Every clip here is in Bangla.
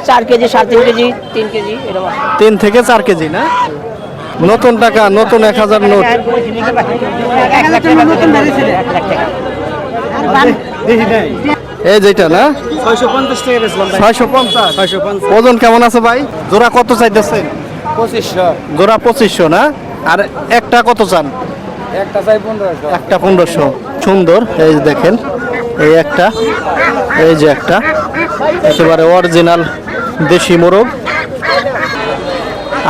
4 কেজি 3.5 কেজি 3 কেজি এরকম 3 থেকে 4 কেজি না? নতুন টাকা, নতুন 1000 নোট। এই যেটা না 650 টাকা বেচলাম ভাই। 650। ওজন কেমন আছে ভাই? জোড়া কত চাইতেছেন? 2500। জোড়া 2500 না? আর একটা কত চান? একটা চাই 1500। একটা 1500। সুন্দর, এই যে দেখেন, এই একটা, এই যে একটা একেবারে অরিজিনাল দেশি মোরগ।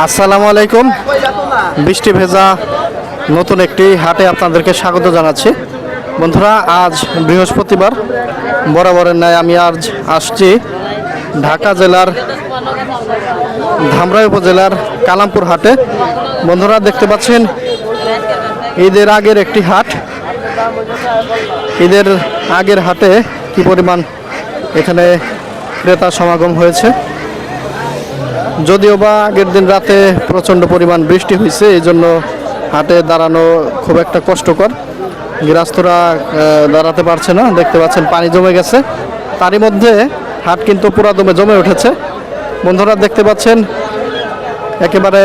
আসসালামু আলাইকুম। বৃষ্টি ভেজা নতুন একটি হাটে আপনাদেরকে স্বাগত জানাচ্ছি। বন্ধুরা, আজ বৃহস্পতিবার, বরাবরের ন্যায় আমি আজ আসছি ঢাকা জেলার ধামরাই উপজেলার কালামপুর হাটে। বন্ধুরা দেখতে পাচ্ছেন ঈদের আগের একটি হাট। ঈদের আগের হাটে কি পরিমাণ এখানে ক্রেতা সমাগম হয়েছে। যদিও বা আগের দিন রাতে প্রচণ্ড পরিমাণ বৃষ্টি হয়েছে, এই জন্য হাটে দাঁড়ানো খুব একটা কষ্টকর। গৃহস্থরা দাঁড়াতে পারছে না, দেখতে পাচ্ছেন পানি জমে গেছে। তারই মধ্যে হাট কিন্তু পুরাদমে জমে উঠেছে। বন্ধুরা দেখতে পাচ্ছেন একেবারে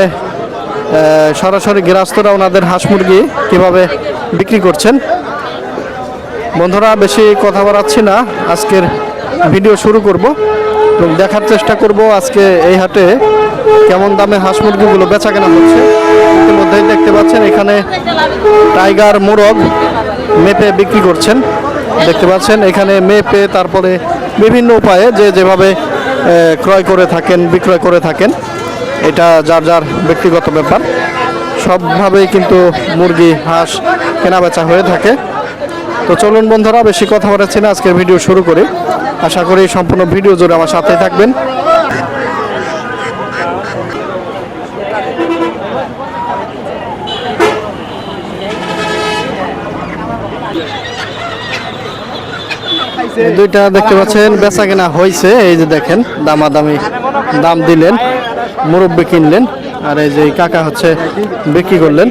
সরাসরি গৃহস্থরা ওনাদের হাঁস মুরগি কীভাবে বিক্রি করছেন। বন্ধুরা বেশি কথা বাড়াচ্ছি না, আজকের ভিডিও শুরু করব এবং দেখার চেষ্টা করব আজকে এই হাটে কেমন দামে হাঁস মুরগিগুলো বেচা কেনা হচ্ছে। ইতিমধ্যেই দেখতে পাচ্ছেন এখানে টাইগার মোরগ মেপে বিক্রি করছেন। দেখতে পাচ্ছেন এখানে মেপে তারপরে বিভিন্ন উপায়ে যে যেভাবে ক্রয় করে থাকেন, বিক্রয় করে থাকেন, এটা যার যার ব্যক্তিগত ব্যাপার। সবভাবেই কিন্তু মুরগি হাঁস কেনা বেচা হয়ে থাকে। তো চলুন বন্ধুরা বেশি কথা বলাচ্ছি না, আজকের ভিডিও শুরু করি। আশা করি সম্পূর্ণ ভিডিও জুড়ে আমার সাথে থাকবেন। দুইটা দেখতে পাচ্ছেন বেচা কেনা হয়েছে। এই যে দেখেন দামাদামি দাম দিলেন, মুরব্বি কিনলেন, আর এই যে কাকা হচ্ছে বিক্রি করলেন।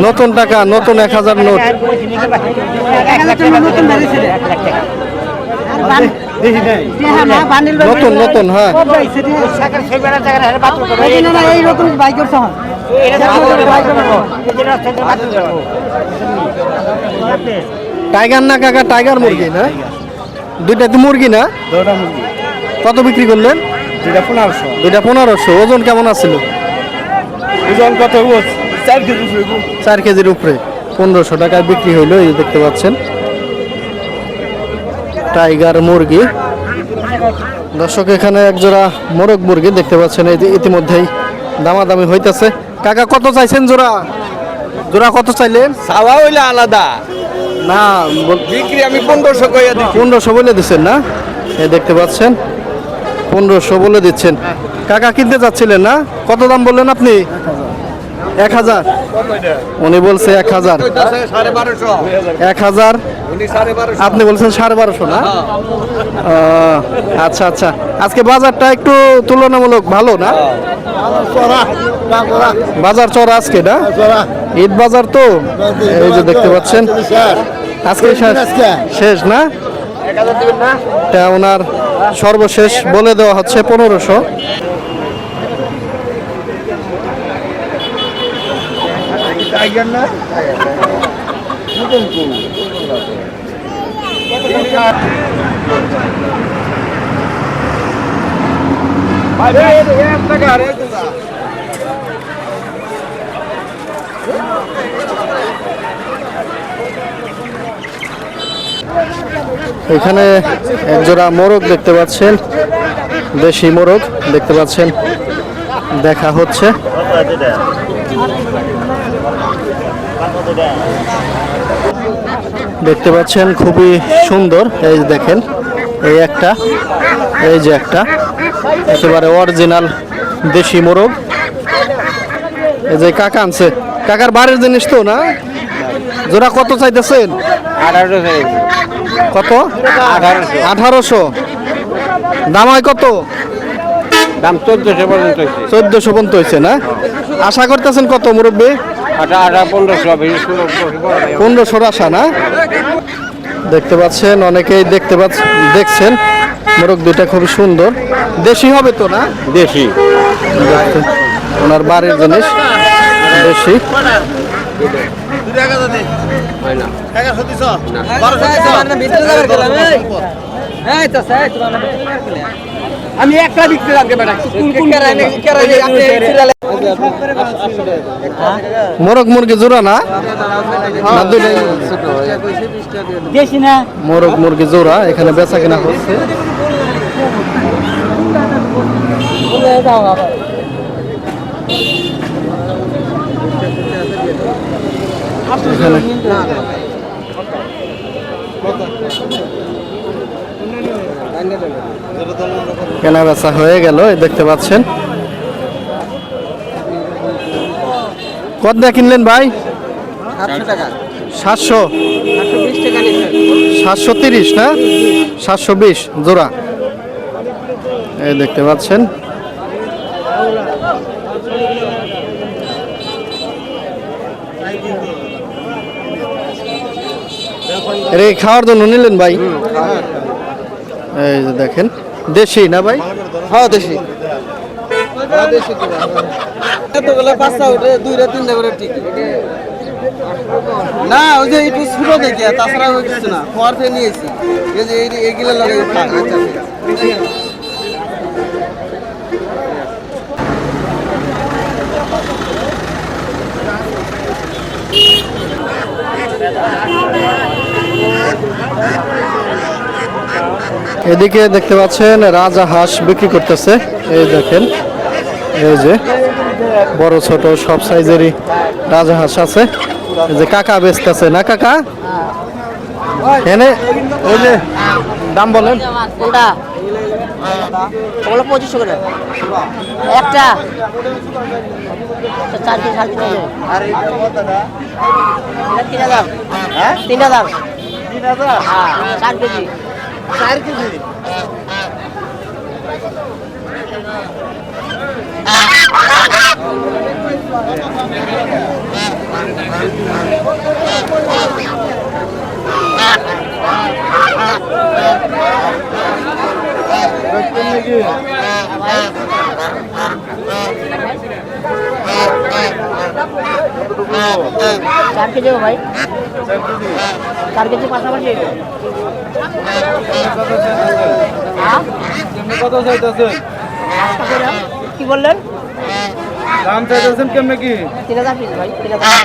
নতুন টাকা, নতুন 1000 নোট। নতুন নতুন, হ্যাঁ টাইগার না কাকা? টাইগার মুরগি না? দুইটাতে মুরগি না? কত বিক্রি করলেন? দুইটা 1500। দুইটা 1500। ওজন কেমন আছিল? ওজন কত? 4 কেজি। 4 কেজির উপরে। 1500 টাকায় বিক্রি হইলো। এই দেখতে পাচ্ছেন টাইগার মুরগি। দর্শক এখানে একজোড়া মোরগ মুরগি দেখতে পাচ্ছেন, এই যে ইতিমধ্যেই দামাদামি হইতেছে। কাকা কত চাইছেন জোড়া? জোড়া কত চাইলেন? সাওয়া হইলে আলাদা না, বিক্রি আমি 1500 কইয়া দিই। 1500 বলে দিচ্ছেন না? এই দেখতে পাচ্ছেন 1500 বলে দিচ্ছেন। কাকা কিনতে যাচ্ছিলেন না? কত দাম বললেন আপনি? 1000। উনি বলছে 1000। 1000 আপনি বলছেন 1250 না? আচ্ছা আচ্ছা। আজকে বাজারটা একটু তুলনামূলক ভালো না? বাজার চড়া আজকে না? ঈদ বাজার তো, এই যে দেখতে পাচ্ছেন আজকে শেষ না? এটা ওনার সর্বশেষ বলে দেওয়া হচ্ছে 1500। এখানে একজোড়া মোরগ দেখতে পাচ্ছেন, দেশি মোরগ দেখতে পাচ্ছেন, দেখা হচ্ছে। দেখতে পাচ্ছেন খুবই সুন্দর। এই যে দেখেন, এই একটা, এই যে একটা একেবারে অরিজিনাল দেশি মোরগ। এই যে কাকা আনছে, কাকার বাড়ির জিনিস তো না? জোড়া কত চাইতেছেন? 1800। কত? 1800। দাম হয় কত? দাম 1400 পর্যন্ত। 1400 পর্যন্ত হয়েছে না? আশা করতেছেন কত মুরব্বী? 1500। 1500 আশা না? দেখতে পাচ্ছেন, অনেকেই দেখছেন মোরগ দুইটা খুবই সুন্দর। দেশি হবে তো না? দেশি দেখতে, ওনার বাড়ির জিনিস দেশি। হয় না আমি একটা বিক্রি লাগবে মোরগ মুরগি জোড়া না? না দুইটাই? দেশি না মোরগ মুরগি জোড়া এখানে বেচা কেনা হচ্ছে। এখানে কেনা বেচা হয়ে গেল, এই দেখতে পাচ্ছেন। কত দিয়ে কিনলেন ভাই? 700 730 না 720 জোড়া, এই দেখতে পাচ্ছেন। এর এই খাওয়ার জন্য নিলেন ভাই? এই যে দেখেন, দেশি না ভাই? হ্যাঁ দেশি এতগুলো বাচ্চা ওঠে 2-3 করে ঠিক না, ওই যে একটু ছোট দেখে, তাছাড়া ওই কিছু না, খোয়ার থেকে নিয়েছি এই যে এইগুলো লাগাই থাক। আচ্ছা ঠিক আছে। এদিকে দেখতে পাচ্ছেন রাজা হাঁস বিক্রি করতেছে, এই দেখেন, এই যে বড় ছোট সব সাইজেরই রাজা হাঁস আছে। এই যে কাকা বেচতেছে না কাকা? এনে ওই যে দাম বলেন। কোনটা ওগুলো 2500 করে একটা, 4 কেজি 3.5 আর 3000। হ্যাঁ 3000 হ্যাঁ 4 কেজি 4 কেজি। चार के जो भाई 4 কেজি পাশাপাশি কত চাইতেছেন? কি বললেন? দাম চাইতেছেন কেমনে কি? 3000 পিস ভাই 3000।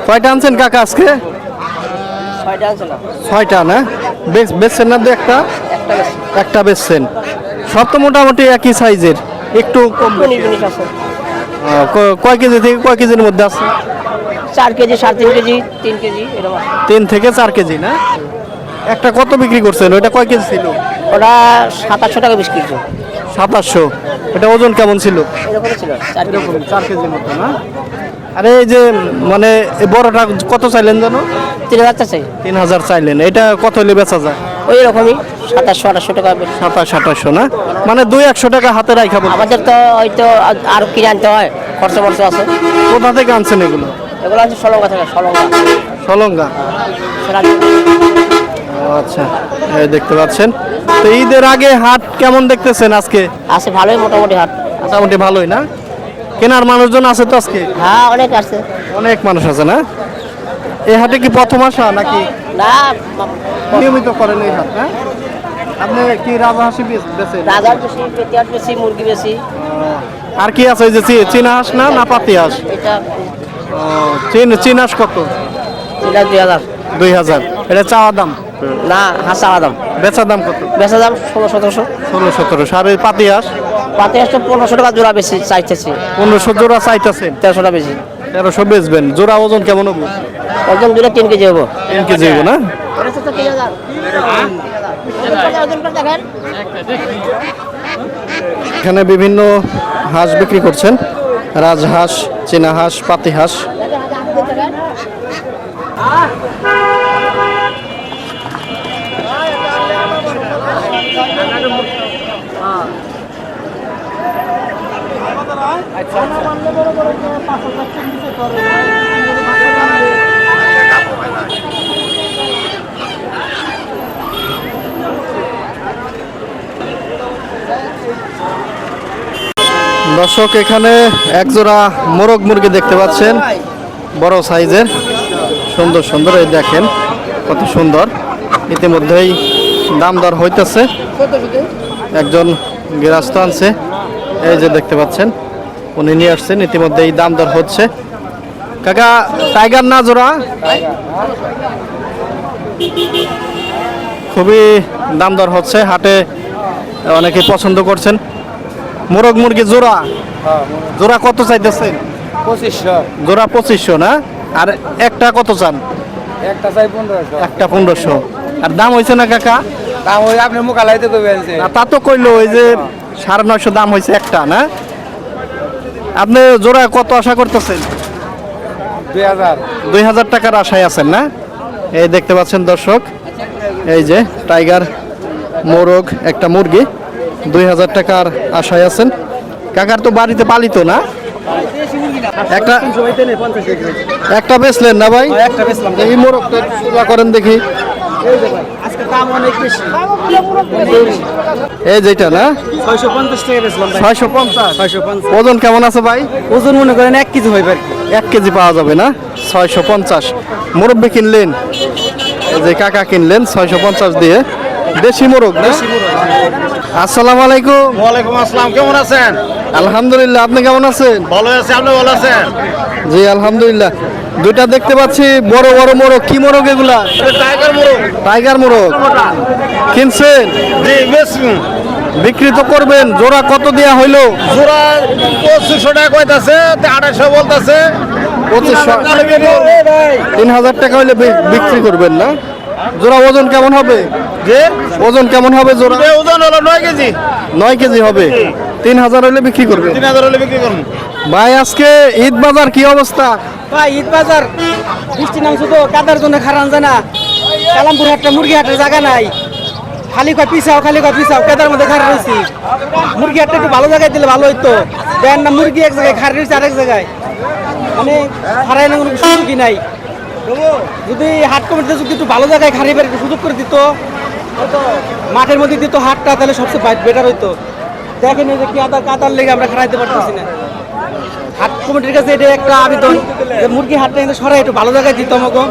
কয়টা আনছেন কাকা আজকে? 6টা আছে না 6টা না? বেচছেন না? একটা বেশি একটা বেচছেন। সব তো মোটামুটি একই সাইজের, একটু কম জিনিস আছে। কয় কেজি থেকে কয় কেজির মধ্যে আছে? 4 কেজি 3.5 কেজি 3 কেজি এরকম। 3 থেকে 4 কেজি না? একটা কত বিক্রি করছেন? ওইটা কয় কেজি ছিল? ওটা 2700 টাকা বিক্রি করছে। 2700। এটা ওজন কেমন ছিল? এরকম ছিল 4 কেজি 4 কেজির মতো না? আরে এই যে মানে এই বড়টা কত চাইলেন জানো? 3000 চাই। 3000 চাইলেন। এটা কত হলে বেচা যায়? ওই রকমই 2700-2800 টাকা। 2700-2800 না? মানে 200-100 টাকা হাতে রাখা বলতে। আমাদের তো হয়তো আর কিনে আনতে হয়, খরচা আছে। কোথা থেকে আনছেন এগুলো? এগুলো আছে সলঙ্গা থেকে। সলঙ্গা। ও আচ্ছা, এই দেখতে পাচ্ছেন। তো ঈদের আগে হাট কেমন দেখতেছেন আজকে? আছে ভালোই, মোটামুটি হাট মোটামুটি ভালোই না? কেনার মানুষজন আছে তো আজকে? হ্যাঁ অনেক আছে। অনেক মানুষ আছে না? এই হাটে কি প্রথম আসা নাকি না নিয়মিত করেন এই হাট? হ্যাঁ, আপনি কি রাজা হাঁসি বেচেন? রাজার বেশি, পেটিয়ার বেশি, মুরগি বেশি। আর কি আছে? ওই যে চীনা হাঁস না পাতি হাঁস? এটা চীনা হাঁস কত? এটা 2000। 2000। এটা চাওয়া দাম না হাঁস আলাদা দাম। বেচা দাম কত? বেচা দাম 1600-1700। 1600-1700। আর এই পাতি হাঁস? পাতে আসতে 1500 টাকা জোড়া বেশি চাইতেছি। 1500 জোড়া চাইতেছেন? 1300 টাকা বেশি। 1300 বেচবেন। জোড়া ওজন কেমন হবো? ওজন দুটো 3 কেজি হবো। 3 কেজি হবো না? এখানে বিভিন্ন হাঁস বিক্রি করছেন, রাজহাঁস, চীনা হাঁস, পাতি হাঁস। দর্শক এখানে এক জোড়া মোরগ মুরগি দেখতে পাচ্ছেন, বড় সাইজের, সুন্দর সুন্দর। এই দেখেন কত সুন্দর। ইতিমধ্যেই দাম দর হইতেছে। একজন গৃহস্থ আনছে, এই যে দেখতে পাচ্ছেন, উনি নিয়ে আসছেন। ইতিমধ্যেই দাম দর হচ্ছে। কাকা টাইগার না জোড়া? খুবই দাম দর হচ্ছে হাটে, অনেকে পছন্দ করছেন। মোরগ মুরগি জোড়া, জোড়া কত চাইতেছেন? 2500। জোড়া 2500 না? আর একটা কত চান? একটা চাই 1500। একটা 1500। আর দাম হয়েছে না কাকা? দাম ওই আপনি মুখালাইতে কইবেন যে। তা তো কইলো, ওই যে 950 দাম হয়েছে একটা না? আপনি জোড়া কত আশা করতেছেন? 2000। 2000 টাকার আশায় আছেন না? এই দেখতে পাচ্ছেন দর্শক, এই যে টাইগার মোরগ একটা মুরগি, 2000 টাকার আশায় আছেন। কাকার তো বাড়িতে পালিত না? একটা একটা বেচলেন না ভাই? একটা বেচলাম। এই মোরগটা সোজা করেন দেখি। আজকে দাম অনেক বেশি। এই যেটা না? 650 টাকা বেচলাম ভাই। 650। 650। ওজন কেমন আছে ভাই? ওজন মনে করেন 1 কেজি হইবে আর কি। 1 কেজি পাওয়া যাবে না? 650। মুরব্বি কিনলেন, এই যে কাকা কিনলেন 650 দিয়ে। দেশি মোরগ না? আসসালামু আলাইকুম। ওয়ালাইকুম আসসালাম, কেমন আছেন? আলহামদুলিল্লাহ, আপনি কেমন আছেন? ভালো আছি, আপনি ভালো আছেন? জি আলহামদুলিল্লাহ। দুইটা দেখতে পাচ্ছি বড় বড় মোরগ। কি মোরগ এগুলা? টাইগার মোরগ। টাইগার মোরগ কিনছেন? জি বেশ। বিক্রি তো করবেন। জোড়া কত দেয়া হইলো? জোড়া 2500 টাকা কইতাছে, 2800 বলতাছে। 2500। 3000 টাকা হইলে বিক্রি করবেন না? জোড়া ওজন কেমন হবে? যে ওজন কেমন হবে জোড়া? ওজন হলো 9 কেজি। 9 কেজি হবে। 3000 হইলে বিক্রি করবে। 3000 হলে বিক্রি করুন। ভাই আজকে ঈদ বাজার কি অবস্থা? ভাই ঈদ বাজার বৃষ্টি নামছে তো, কাদার জন্য খারান যায় না। কালামপুর হাটটা মুরগি হাটের জায়গা নাই, খালি কয় পিছাও খালি কয় পিছাও, কাদার মধ্যে খাড়া রয়েছি। মুরগি হাটটা একটু ভালো জায়গায় দিলে ভালো হইতো। দেন না, মুরগি এক জায়গায় খাড়া রয়েছে আরেক জায়গায়, মানে খাড়াই না কোনো সুযোগই নাই। যদি হাট কমিটিতে যদি একটু ভালো জায়গায় খাড়িয়ে একটু সুযোগ করে দিত, মাঠের মধ্যে দিত হাটটা, তাহলে সবচেয়ে বেটার হইতো। দেখেন এই যে কি কাদার লেগে আমরা খাড়াইতে পারতেছি না। হাট কমিটির কাছে এটা একটা আবেদন যে মুরগি হাটটা কিন্তু সরাই একটু ভালো জায়গায় দিত আমাকে,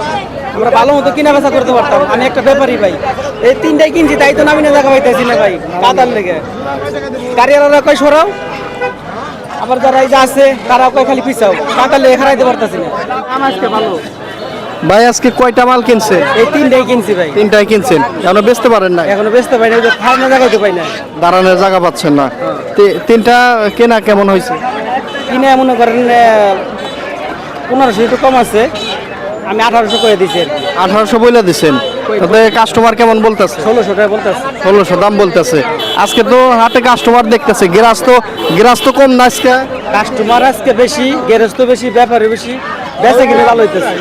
আমরা ভালো মতো কিনা বেচা করতে পারতাম। আমি একটা ব্যাপারী ভাই, এই 3টাই কিনছি, তাই তো আমি না জায়গা পাইতেছি না ভাই কাদার লেগে। গাড়িওয়ালারা কয় সরাও, আবার যারা এই যে আছে তারা কয় খালি পিছাও, কাদার লেগে খারাইতে পারতেছি না। আমার আজকে ভালো। ভাই আজকে কয়টা মাল কিনছে? এই 3টাই কিনছি ভাই। 3টাই কিনছেন, এখনো বেচতে পারেন না? এখনো বেচতে পাই না, ওই যে খারানোর জায়গা তো পাই না, দাঁড়ানোর জায়গা পাচ্ছেন না। 3টা কেনা কেমন হয়েছে? কিনে মনে করেন 1500 একটু কম আছে, আমি 1800 করে দিচ্ছি আর কি। 1800 বইলা দিচ্ছেন, তাতে কাস্টমার কেমন বলতেছে? 1600 টাকা বলতেছে। 1600 দাম বলতেছে। আজকে তো হাটে কাস্টমার দেখতেছে, গৃহস্থ কম না আজকে? কাস্টমার আজকে বেশি, গেরস্ত বেশি, ব্যাপারে বেশি, বেচা কিনে ভালো হইতেছে।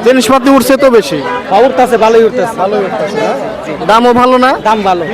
জিনিসপাতি উঠছে তো বেশি? উঠতেছে, ভালোই উঠতেছে। দামও ভালো না? দাম ভালো।